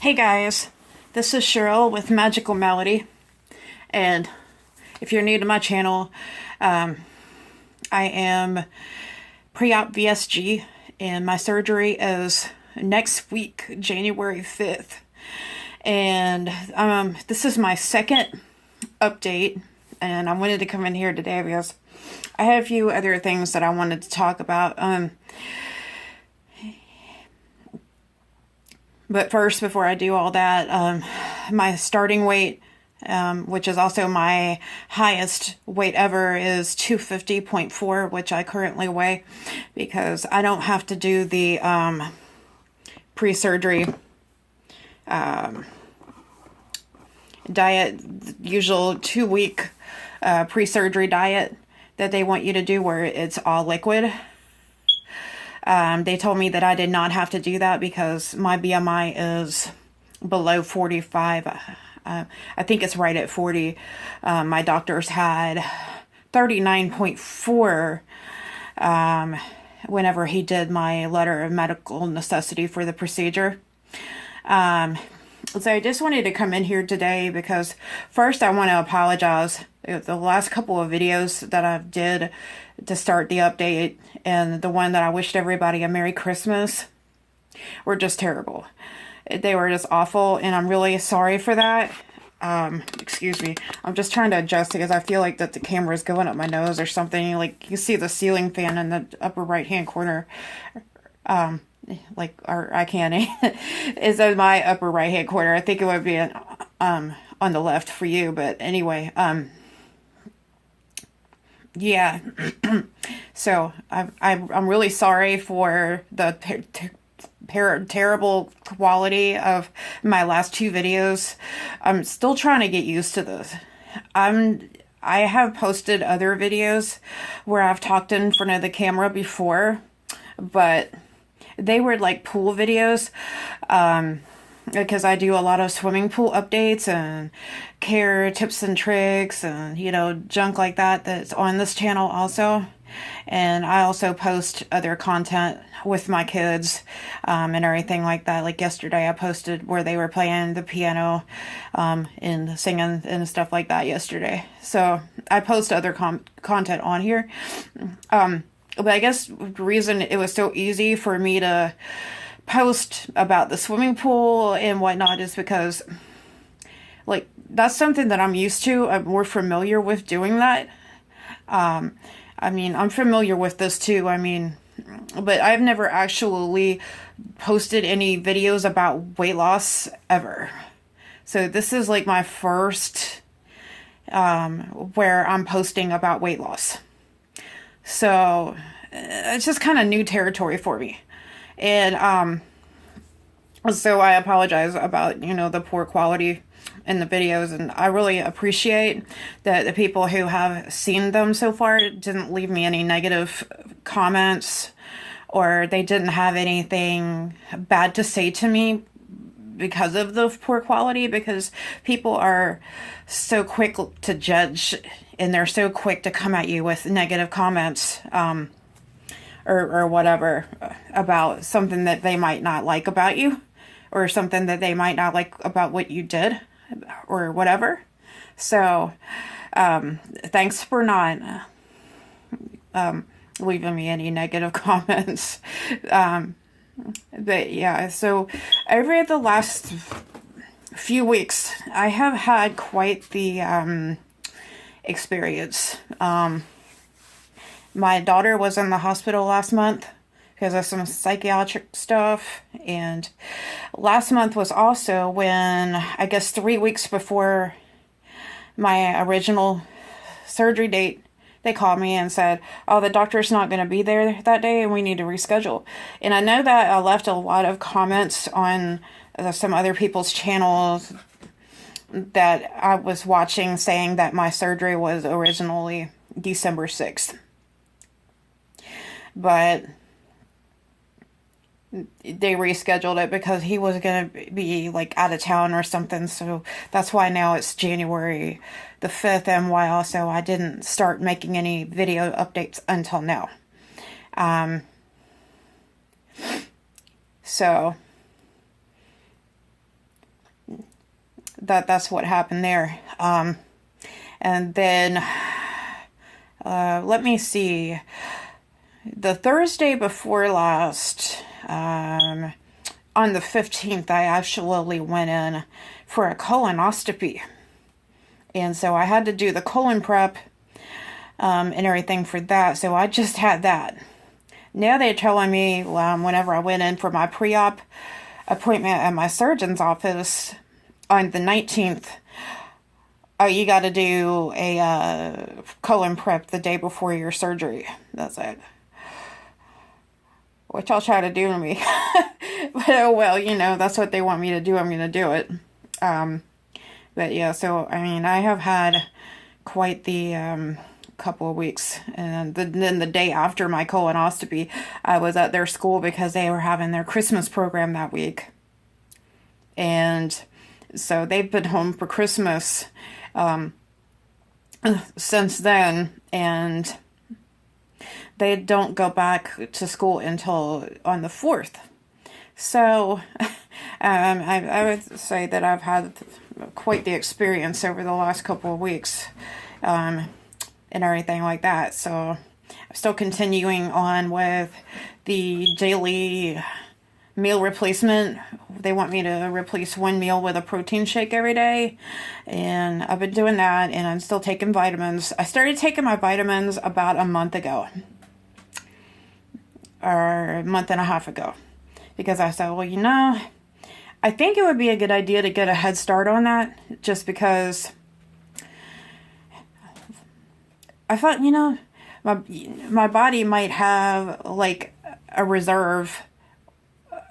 Hey guys, this is Cheryl with Magical Melody, and if you're new to my channel, I am pre-op VSG, and my surgery is next week, January 5th, and this is my second update, and I wanted to come in here today because I have a few other things that I wanted to talk about. But first, before I do all that, my starting weight, which is also my highest weight ever, is 250.4, which I currently weigh because I don't have to do the pre-surgery diet, usual 2-week pre-surgery diet that they want you to do where it's all liquid. They told me that I did not have to do that because my BMI is below 45. I think it's right at 40. My doctors had 39.4 whenever he did my letter of medical necessity for the procedure. So I just wanted to come in here today because first I want to apologize. The last couple of videos that I did to start the update and the one that I wished everybody a Merry Christmas were just terrible. They were just awful, and I'm really sorry for that. Excuse me. I'm just trying to adjust because I feel like that the camera is going up my nose or something. Like you see the ceiling fan in the upper right hand corner. Like our eye candy is in my upper right hand corner. I think it would be on the left for you, but anyway, yeah. So I'm really sorry for the terrible quality of my last two videos. I'm still trying to get used to this. I have posted other videos where I've talked in front of the camera before, but they were like pool videos, because I do a lot of swimming pool updates and care tips and tricks and, junk like that that's on this channel also. And I also post other content with my kids, and everything like that. Like yesterday I posted where they were playing the piano, and singing and stuff like that yesterday. So I post other content on here. But I guess the reason it was so easy for me to post about the swimming pool and whatnot is because, like, that's something that I'm used to. I'm more familiar with doing that. I'm familiar with this too. But I've never actually posted any videos about weight loss ever. So this is like my first, where I'm posting about weight loss. So it's just kind of new territory for me. And so I apologize about, the poor quality in the videos. And I really appreciate that the people who have seen them so far didn't leave me any negative comments, or they didn't have anything bad to say to me because of the poor quality, because people are so quick to judge and they're so quick to come at you with negative comments, or whatever, about something that they might not like about you, or something that they might not like about what you did, or whatever. So thanks for not leaving me any negative comments. But yeah, so over the last few weeks I have had quite the experience. My daughter was in the hospital last month because of some psychiatric stuff, and last month was also when, I guess 3 weeks before my original surgery date, they called me and said, oh, the doctor's not going to be there that day and we need to reschedule. And I know that I left a lot of comments on some other people's channels that I was watching saying that my surgery was originally December 6th. But they rescheduled it because he was going to be like out of town or something. So that's why now it's January the 5th, and why also I didn't start making any video updates until now. So that's what happened there. And then, let me see. The Thursday before last, on the 15th, I actually went in for a colonoscopy. And so I had to do the colon prep and everything for that. So I just had that. Now they're telling me whenever I went in for my pre-op appointment at my surgeon's office on the 19th, oh, you got to do a colon prep the day before your surgery. That's it. Which I'll try to do to me. But oh well, that's what they want me to do. I'm going to do it. But yeah, so I mean, I have had quite the couple of weeks. And then the day after my colonoscopy, I was at their school because they were having their Christmas program that week. And so they've been home for Christmas since then, and they don't go back to school until on the 4th. So I would say that I've had quite the experience over the last couple of weeks and everything like that. So I'm still continuing on with the daily meal replacement. They want me to replace one meal with a protein shake every day, and I've been doing that, and I'm still taking vitamins. I started taking my vitamins about a month ago, or a month and a half ago, because I said, well, I think it would be a good idea to get a head start on that, just because I thought, my body might have like a reserve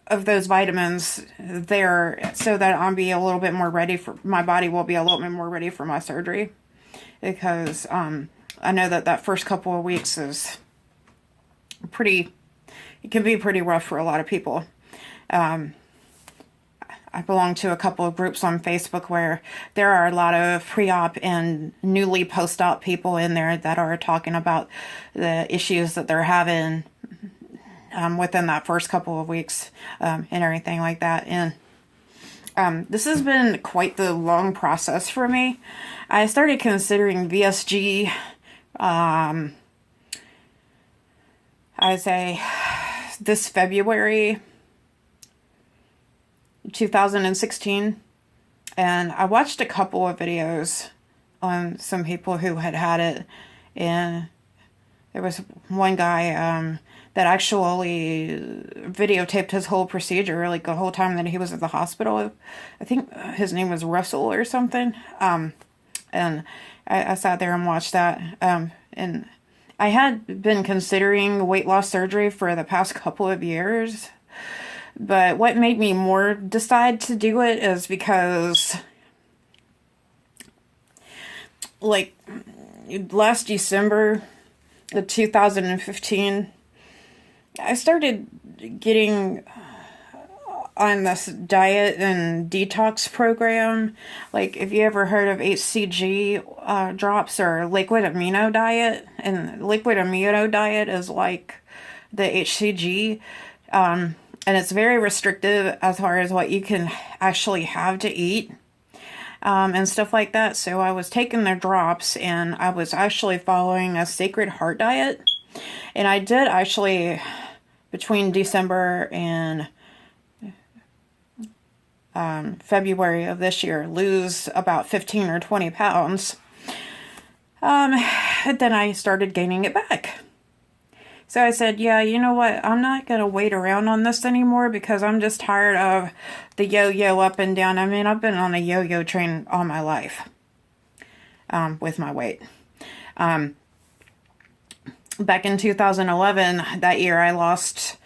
of those vitamins there, so that I'll be a little bit more ready for, my body will be a little bit more ready for my surgery, because I know that first couple of weeks is it can be pretty rough for a lot of people. I belong to a couple of groups on Facebook where there are a lot of pre-op and newly post-op people in there that are talking about the issues that they're having within that first couple of weeks and everything like that. And this has been quite the long process for me. I started considering VSG, I'd say this February 2016, and I watched a couple of videos on some people who had it, and there was one guy that actually videotaped his whole procedure, like the whole time that he was at the hospital. I think his name was Russell or something. And I sat there and watched that. And I had been considering weight loss surgery for the past couple of years. But what made me more decide to do it is because, like, last December of 2015, I started getting on this diet and detox program. Like, if you ever heard of HCG drops or liquid amino diet, and liquid amino diet is like the HCG, and it's very restrictive as far as what you can actually have to eat and stuff like that. So I was taking their drops, and I was actually following a Sacred Heart diet. And I did actually, between December and February of this year, lose about 15 or 20 pounds. And then I started gaining it back. So I said, yeah, you know what? I'm not going to wait around on this anymore, because I'm just tired of the yo-yo up and down. I mean, I've been on a yo-yo train all my life with my weight. Back in 2011, that year, I lost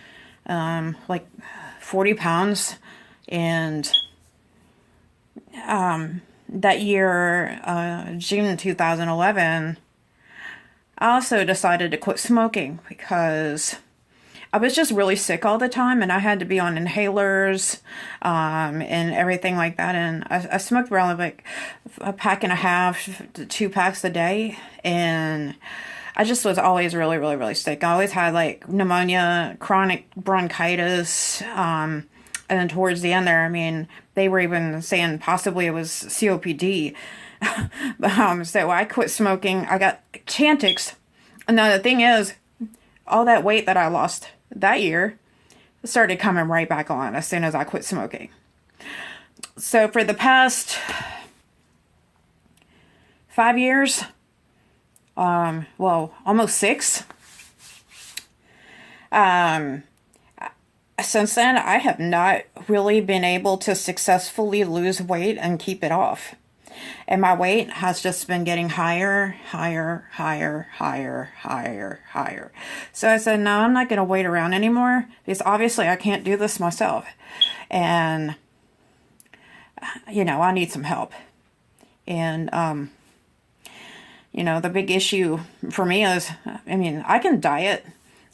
like 40 pounds. And that year, June 2011, I also decided to quit smoking because I was just really sick all the time, and I had to be on inhalers and everything like that. And I smoked around like a pack and a half to 2 packs a day, and I just was always really, really, really sick. I always had like pneumonia, chronic bronchitis, And then towards the end there, I mean, they were even saying possibly it was COPD. So I quit smoking. I got Chantix. And now the thing is, all that weight that I lost that year started coming right back on as soon as I quit smoking. So for the past 5 years, well, almost 6, since then, I have not really been able to successfully lose weight and keep it off. And my weight has just been getting higher, higher, higher, higher, higher, higher. So I said, no, I'm not going to wait around anymore, because obviously I can't do this myself. And, you know, I need some help. And, you know, the big issue for me is, I mean, I can diet.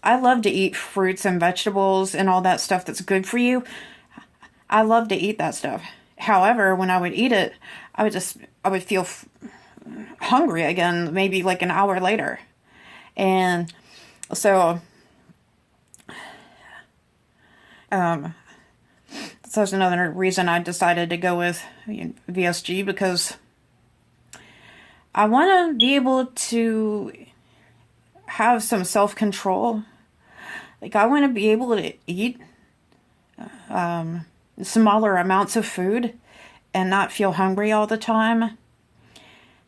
I love to eat fruits and vegetables and all that stuff that's good for you. I love to eat that stuff. However, when I would eat it, I would feel hungry again, maybe like an hour later. And so, that's another reason I decided to go with VSG, because I want to be able to have some self-control. Like, I want to be able to eat smaller amounts of food and not feel hungry all the time,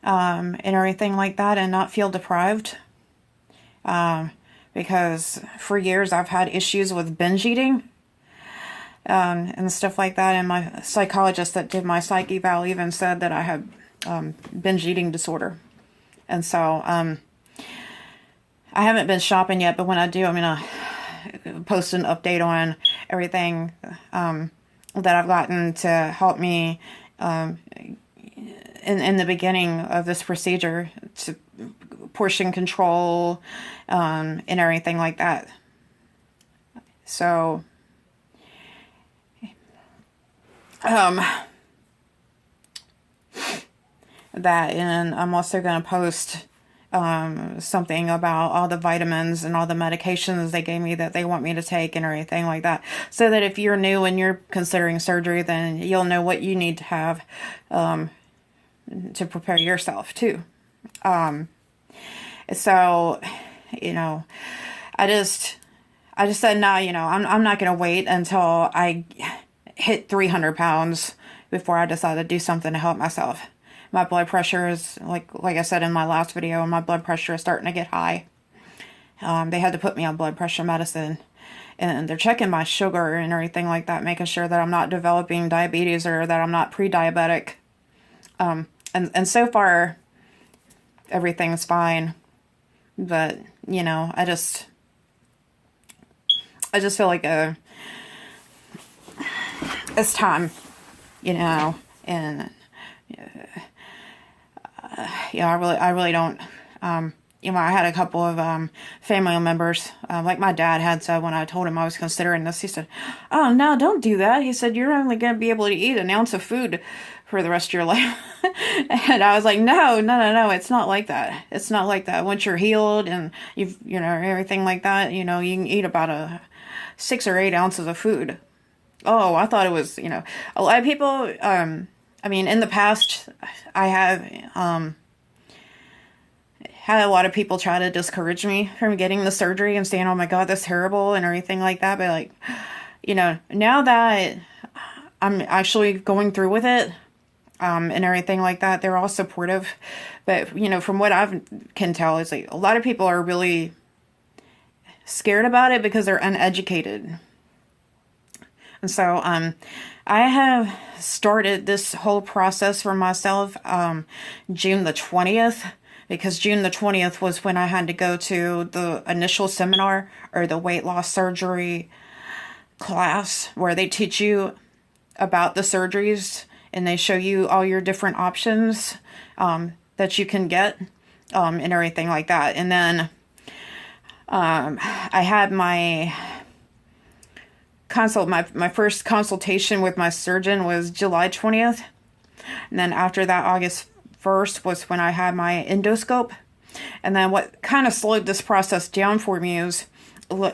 and everything like that, and not feel deprived. Because for years I've had issues with binge eating, and stuff like that. And my psychologist that did my psych eval even said that I had binge eating disorder. And so I haven't been shopping yet, but when I do, I'm gonna post an update on everything that I've gotten to help me in the beginning of this procedure, to portion control and everything like that. So that, and I'm also going to post something about all the vitamins and all the medications they gave me that they want me to take and everything like that, so that if you're new and you're considering surgery, then you'll know what you need to have to prepare yourself too. So, you know, I just said, nah, you know, I'm not going to wait until I hit 300 pounds before I decide to do something to help myself. My blood pressure is, like I said in my last video, my blood pressure is starting to get high. They had to put me on blood pressure medicine, and they're checking my sugar and everything like that, making sure that I'm not developing diabetes or that I'm not pre-diabetic. And so far, everything's fine. But, you know, I just feel like it's time, you know, and yeah, I really don't, you know, I had a couple of family members, like my dad had said when I told him I was considering this, he said, oh, no, don't do that. He said, you're only going to be able to eat an ounce of food for the rest of your life. And I was like, no, it's not like that. It's not like that. Once you're healed and you know, everything like that, you know, you can eat about 6 or 8 ounces of food. Oh, I thought it was, you know, a lot of people, I mean, in the past, I have had a lot of people try to discourage me from getting the surgery and saying, oh my God, that's terrible and everything like that. But, like, you know, now that I'm actually going through with it, and everything like that, they're all supportive. But, you know, from what I can tell, is like a lot of people are really scared about it because they're uneducated. And so, I have started this whole process for myself, June the 20th, because June the 20th was when I had to go to the initial seminar, or the weight loss surgery class, where they teach you about the surgeries and they show you all your different options that you can get, and everything like that. And then I had my my first consultation with my surgeon was July 20th. And then after that, August 1st was when I had my endoscope. And then what kind of slowed this process down for me is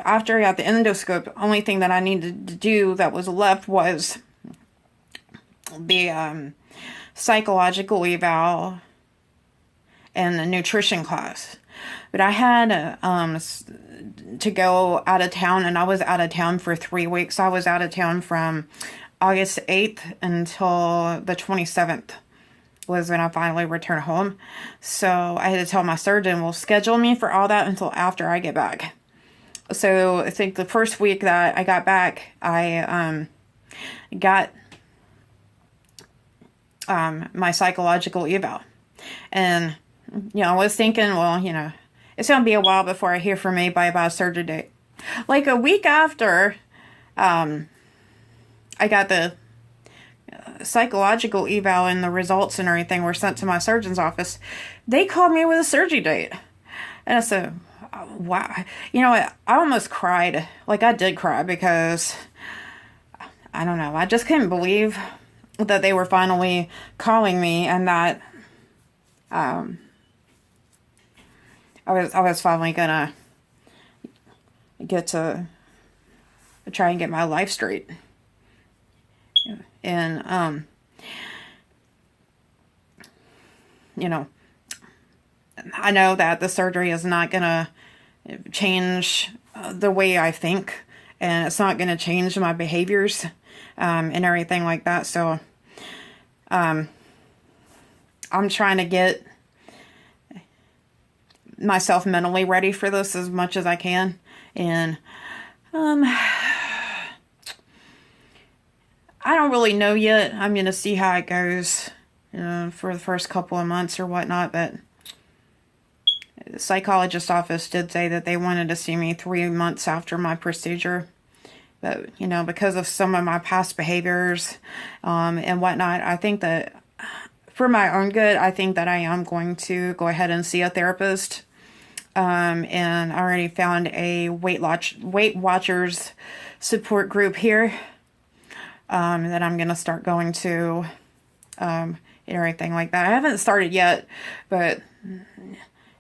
after I got the endoscope, the only thing that I needed to do that was left was the psychological eval and the nutrition class. But I had to go out of town, and I was out of town for 3 weeks. I was out of town from August 8th until the 27th was when I finally returned home. So I had to tell my surgeon, well, schedule me for all that until after I get back. So I think the first week that I got back, I got my psychological eval. And, I was thinking, well, it's going to be a while before I hear from anybody about a surgery date. Like a week after I got the psychological eval and the results and everything were sent to my surgeon's office, they called me with a surgery date. And I said, wow. I almost cried. Like, I did cry because, I don't know, I just couldn't believe that they were finally calling me, and that I was finally gonna get to try and get my life straight. And I know that the surgery is not gonna change the way I think, and it's not gonna change my behaviors and everything like that. So I'm trying to get myself mentally ready for this as much as I can. And I don't really know yet. I'm going to see how it goes for the first couple of months or whatnot. But the psychologist's office did say that they wanted to see me 3 months after my procedure. But, because of some of my past behaviors and whatnot, I think that for my own good, I think that I am going to go ahead and see a therapist. And I already found a Weight Watchers support group here that I'm going to start going to and everything like that. I haven't started yet, but,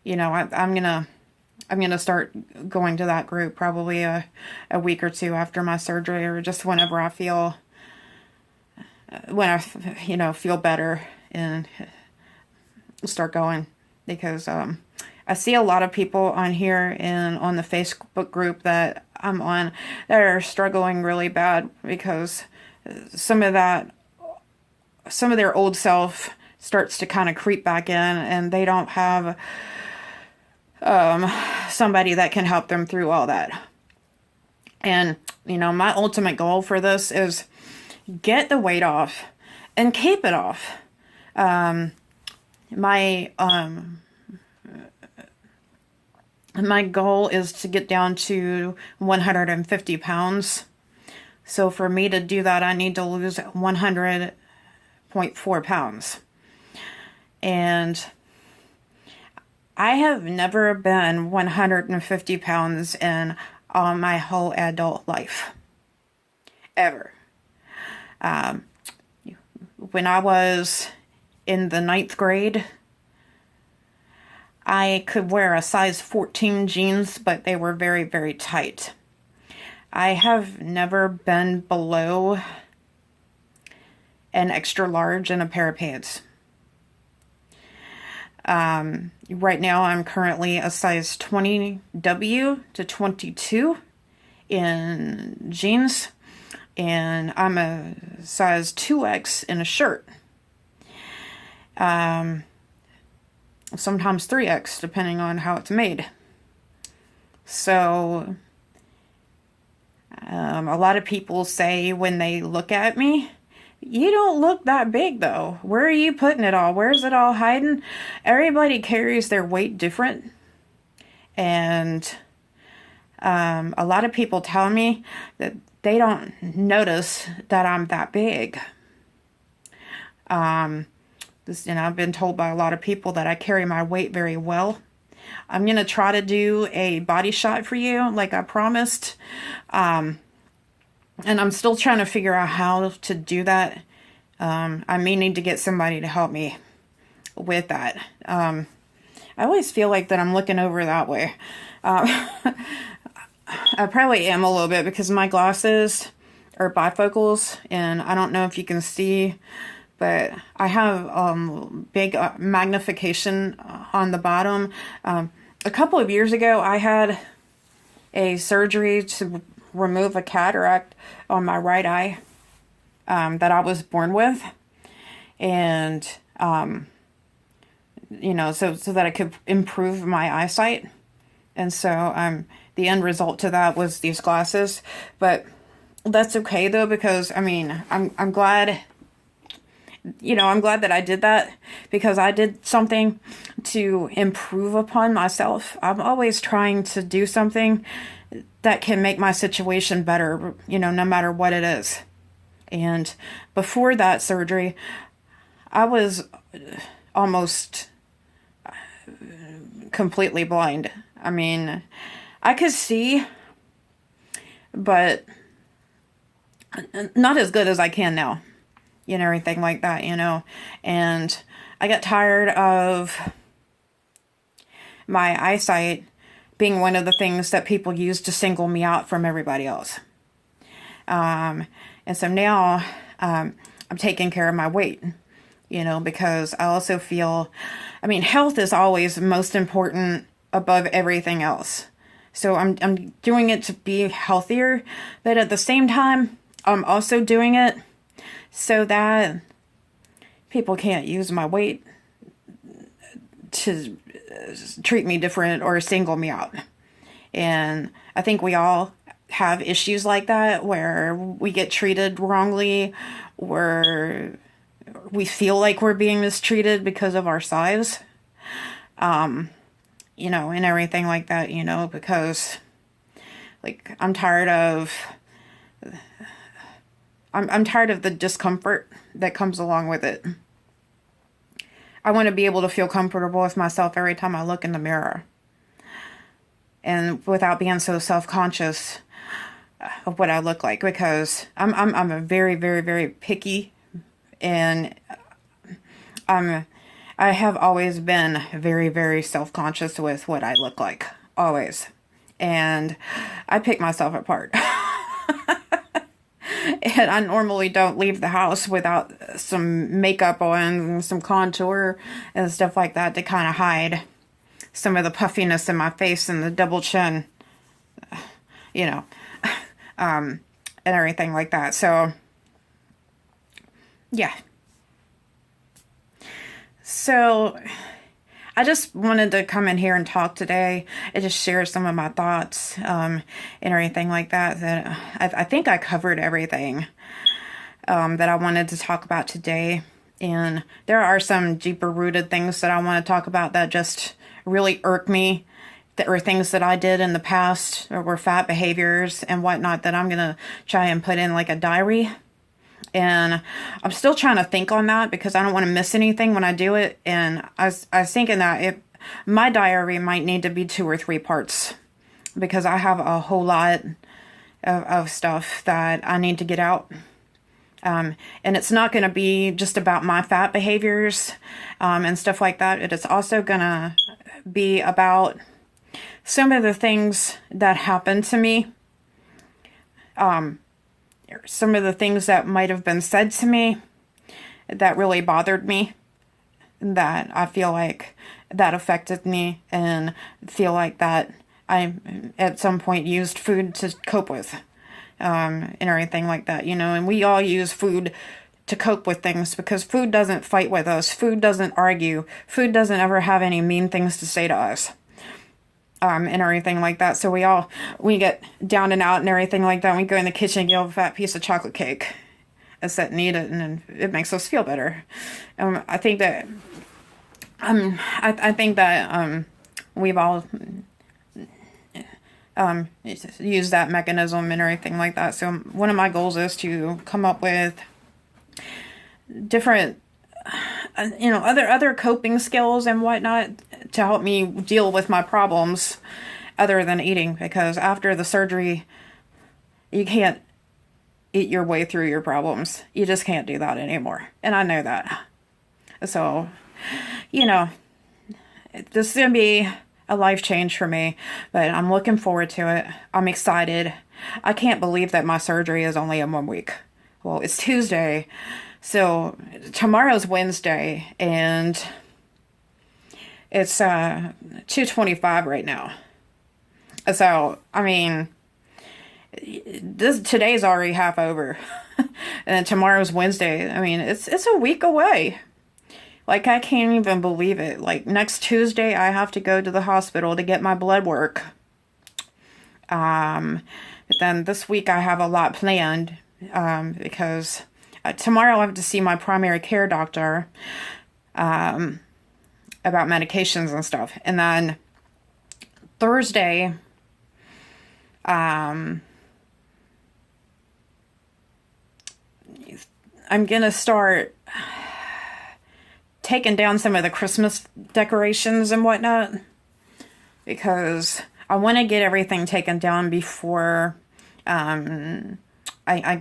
I'm going to start going to that group probably a week or two after my surgery, or just whenever I feel, feel better, and start going. Because I see a lot of people on here and on the Facebook group that I'm on that are struggling really bad because some of their old self starts to kind of creep back in, and they don't have somebody that can help them through all that. And, my ultimate goal for this is get the weight off and keep it off. My goal is to get down to 150 pounds. So for me to do that, I need to lose 100.4 pounds. And I have never been 150 pounds in all my whole adult life. Ever. When I was in the 9th grade, I could wear a size 14 jeans, but they were very, very tight. I have never been below an extra large in a pair of pants. Right now, I'm currently a size 20W to 22 in jeans, and I'm a size 2X in a shirt. Sometimes 3X, depending on how it's made. So, a lot of people say when they look at me, you don't look that big though. Where are you putting it all? Where's it all hiding? Everybody carries their weight different. And a lot of people tell me that they don't notice that I'm that big. I've been told by a lot of people that I carry my weight very well. I'm going to try to do a body shot for you, like I promised. And I'm still trying to figure out how to do that. I may need to get somebody to help me with that. I always feel like that I'm looking over that way. I probably am a little bit because my glasses are bifocals, and I don't know if you can see, but I have big magnification on the bottom. A couple of years ago, I had a surgery to remove a cataract on my right eye that I was born with, and so that I could improve my eyesight. And so the end result to that was these glasses. But that's okay though, because I mean, I'm glad, I'm glad that I did that, because I did something to improve upon myself. I'm always trying to do something that can make my situation better, no matter what it is. And before that surgery, I was almost completely blind. I mean, I could see, but not as good as I can now, everything like that, and I got tired of my eyesight being one of the things that people use to single me out from everybody else. And so now I'm taking care of my weight, because I also feel, health is always most important above everything else. So I'm doing it to be healthier, but at the same time, I'm also doing it so that people can't use my weight to treat me different or single me out. And I think we all have issues like that, where we get treated wrongly, where we feel like we're being mistreated because of our size, and everything like that, because like I'm tired of the discomfort that comes along with it. I want to be able to feel comfortable with myself every time I look in the mirror, and without being so self-conscious of what I look like, because I'm a very, very, very picky, and I have always been very, very self-conscious with what I look like, always, and I pick myself apart. And I normally don't leave the house without some makeup on, some contour and stuff like that to kind of hide some of the puffiness in my face and the double chin, and everything like that. So, yeah. So, I just wanted to come in here and talk today and just share some of my thoughts and everything like that. That I think I covered everything that I wanted to talk about today. And there are some deeper rooted things that I want to talk about that just really irk me, that or things that I did in the past, or were fat behaviors and whatnot, that I'm going to try and put in like a diary. And I'm still trying to think on that, because I don't want to miss anything when I do it. And I was thinking that my diary might need to be 2 or 3 parts, because I have a whole lot of stuff that I need to get out. And it's not going to be just about my fat behaviors and stuff like that. It is also going to be about some of the things that happened to me. Some of the things that might have been said to me that really bothered me, that I feel like that affected me, and feel like that I at some point used food to cope with, and everything like that, and we all use food to cope with things, because food doesn't fight with us, food doesn't argue, food doesn't ever have any mean things to say to us. And everything like that. So we get down and out and everything like that. We go in the kitchen and get a fat piece of chocolate cake and sit and eat it, and then it makes us feel better. I think that we've all used that mechanism and everything like that. So one of my goals is to come up with different other coping skills and whatnot to help me deal with my problems other than eating, because after the surgery, you can't eat your way through your problems. You just can't do that anymore. And I know that. So, this is going to be a life change for me, but I'm looking forward to it. I'm excited. I can't believe that my surgery is only in 1 week. Well, it's Tuesday, so tomorrow's Wednesday, and it's 2:25 right now. So, I mean, today's already half over, and then tomorrow's Wednesday. I mean, it's a week away. Like, I can't even believe it. Like, next Tuesday, I have to go to the hospital to get my blood work. But then this week, I have a lot planned, because tomorrow I have to see my primary care doctor, about medications and stuff. And then Thursday, I'm gonna start taking down some of the Christmas decorations and whatnot, because I want to get everything taken down before I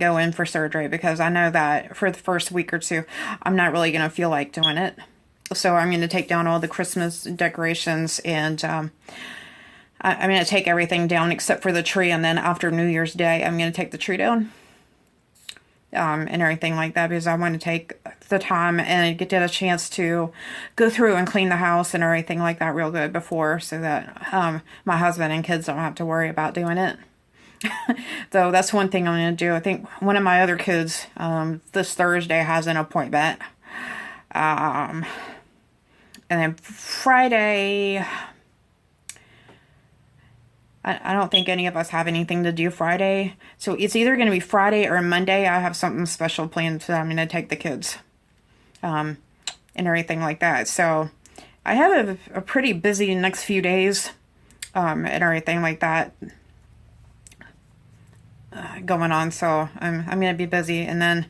go in for surgery, because I know that for the first week or two, I'm not really going to feel like doing it. So I'm going to take down all the Christmas decorations, and I'm going to take everything down except for the tree, and then after New Year's Day, I'm going to take the tree down. And everything like that, because I want to take the time and get a chance to go through and clean the house and everything like that real good before, so that my husband and kids don't have to worry about doing it. So that's one thing I'm going to do. I think one of my other kids this Thursday has an appointment. And then Friday, I don't think any of us have anything to do Friday. So it's either going to be Friday or Monday. I have something special planned, so I'm going to take the kids and everything like that. So I have a pretty busy next few days and everything like that going on. So I'm going to be busy. And then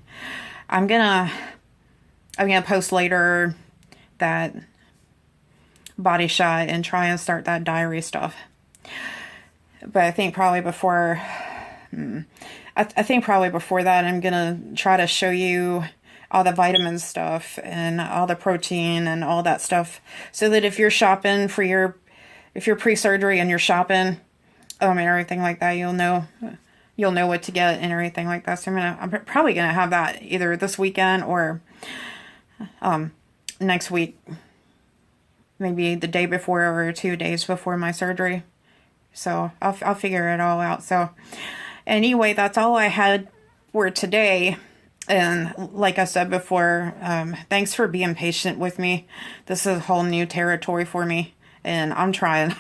I'm going to post later that body shot and try and start that diary stuff. But I think probably before, I think probably before that, I'm going to try to show you all the vitamin stuff and all the protein and all that stuff, so that if you're shopping for if you're pre-surgery and you're shopping, and everything like that, you'll know what to get and everything like that. So I'm probably going to have that either this weekend or, next week, maybe the day before or 2 days before my surgery. So I'll figure it all out. So anyway, that's all I had for today. And like I said before, thanks for being patient with me. This is a whole new territory for me, and I'm trying.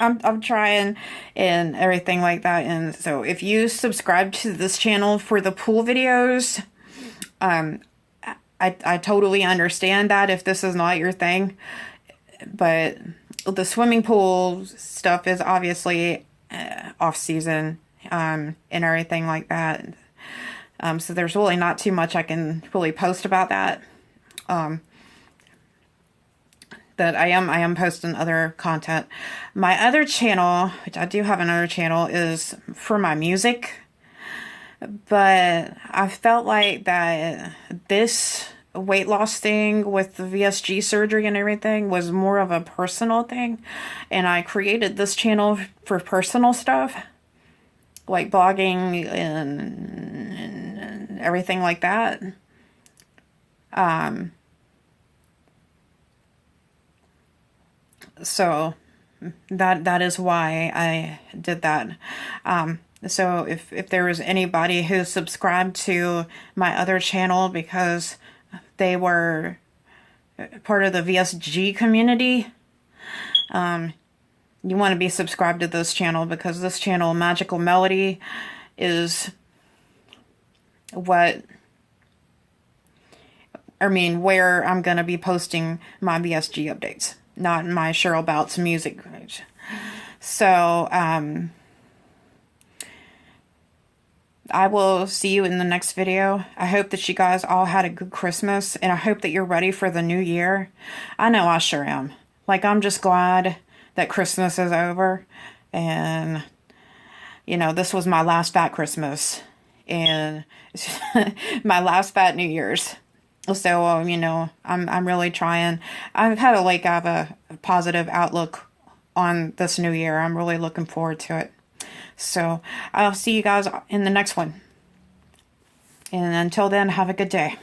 I'm trying and everything like that. And so if you subscribe to this channel for the pool videos, I totally understand that if this is not your thing. But the swimming pool stuff is obviously off season and everything like that. So there's really not too much I can really post about that. That I am posting other content. My other channel, which I do have another channel, is for my music. But I felt like that this weight loss thing with the VSG surgery and everything was more of a personal thing, and I created this channel for personal stuff, like blogging and everything like that. So that is why I did that. So if there was anybody who subscribed to my other channel because they were part of the VSG community, you want to be subscribed to this channel, because this channel, Magical Melody, is where I'm going to be posting my VSG updates, not my Cheryl Boutz music page. So, I will see you in the next video. I hope that you guys all had a good Christmas, and I hope that you're ready for the new year. I know I sure am. Like, I'm just glad that Christmas is over, and, this was my last fat Christmas, and my last fat New Year's. So, I'm really trying. I've had I have a positive outlook on this new year. I'm really looking forward to it. So I'll see you guys in the next one. And until then, have a good day.